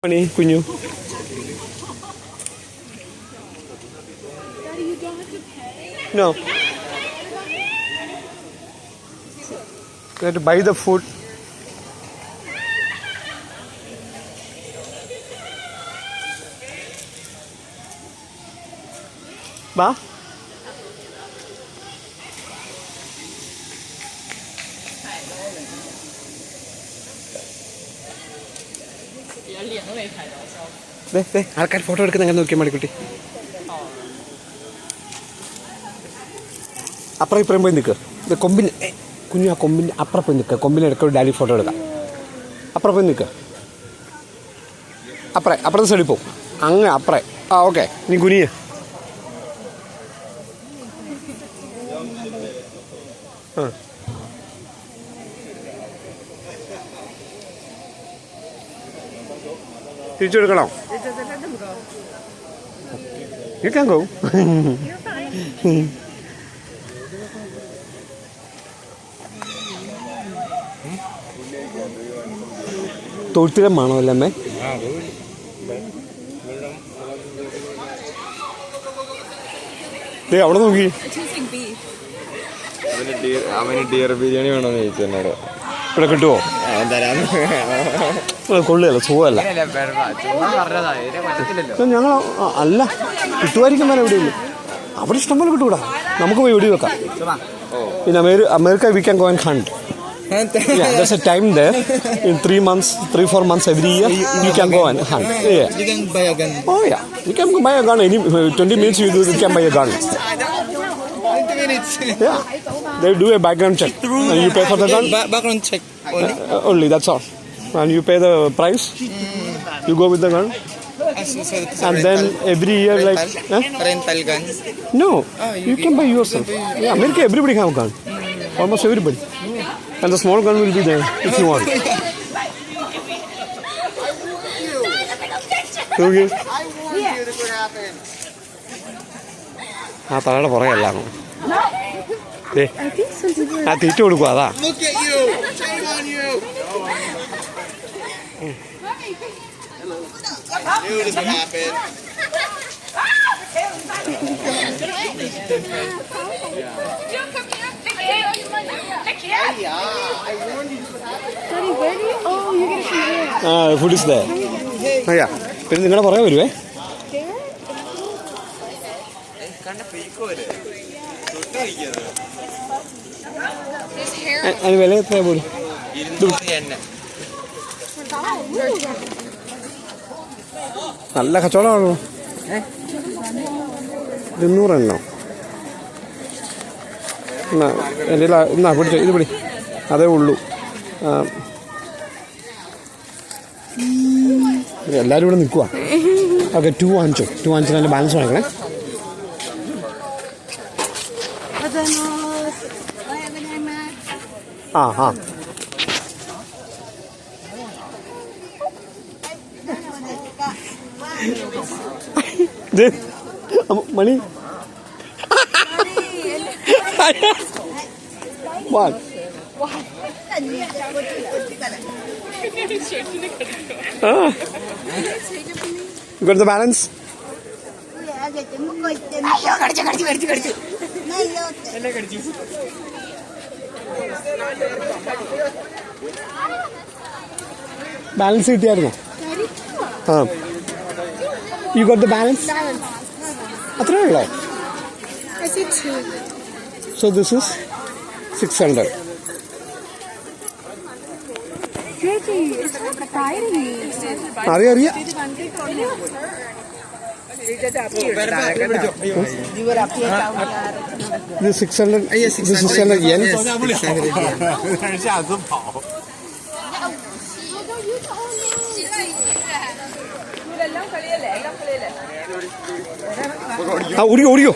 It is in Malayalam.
Money, Kunyu. Daddy, you don't have to pay. No. You have to buy the food. Ba? ആൾക്കാർ ഫോട്ടോ എടുക്കുന്ന അങ്ങനെ നോക്കിയാൽ മടിക്കുട്ടി. അപ്പുറം ഇപ്പുറം പോയി നിൽക്കുക. ഇത് കൊമ്പിന് കുഞ്ഞു ആ കൊമ്പിൻ്റെ അപ്പുറം പോയി നിൽക്കുക. കൊമ്പിന് ഇടയ്ക്ക് ഡാഡി ഫോട്ടോ എടുക്കാം. അപ്പുറം പോയി നിൽക്കുക. അപ്പുറത്തെ സൈഡിൽ പോകും. അങ്ങനെ അപ്പുറം. ആ ഓക്കെ. നീ കുനിയ. ആ തിരിച്ചെടുക്കണോ? You can go. You're fine. തൊഴുത്തിലെ മണമല്ലേ അമ്മേ? അവിടെ നോക്കി. അവന് ഡിയർ ബിരിയാണി വേണമെന്ന് ചോദിച്ചു എന്നോട്. ഇവിടെ കിട്ടുമോ? കൊള്ളുകയല്ല, സുഖമല്ല. ഞങ്ങൾ അല്ല കിട്ടുമായിരിക്കും. വരെ എവിടെയില്ല. അവിടെ ഇഷ്ടം പോലെ കിട്ടൂടാ. നമുക്ക് പോയി വെടി വെക്കാം. In America we can go and hunt. Yeah, there's a time there. In 3-4 months every year, you can go and hunt. Yeah. You can buy a gun. Oh yeah, you can buy a gun. 20 minutes you can buy a gun. 20 minutes. Yeah, they do a background check. And you pay for the gun. Background check only. Only that's all. And you pay the price. You go with the gun. And then every year like rental gun. No, you can buy yourself. Yeah, America everybody have a gun. Almost everybody. And the small gun will be there if you want. Okay. ആ തലയുടെ പുറകെല്ലാം ആ തീറ്റ കൊടുക്കുക. അതാ Look at you. Shame on you. Knew this would happen. Daddy, where do you? Oh, you're gonna see here. Food is ദേ. അയ്യാ പിന്നെ നിങ്ങളുടെ പുറകെ വരുവേ. അതിന് വില എത്രയാ പോലും? 200 നല്ല കച്ചവടമാണല്ലോ. 200 എണ്ണോ? എൻ്റെ എന്നാ പിടിച്ചോ, ഇത് പിടി. അതേ ഉള്ളൂ. എല്ലാവരും ഇവിടെ നിൽക്കുക. ഓക്കെ, 2 വാങ്ങിച്ചു. അതിൻ്റെ ബാലൻസ് വാങ്ങിക്കണേ. ആ മണി What? You got the balance? Balance കിട്ടിയായിരുന്നോ? ആ You got the balance? അത്രേ ഉള്ളോ? I see 2. So this is 600. Ricky, it's exciting. അറിയാ This 600. This is 600 yen. ഓടിയോ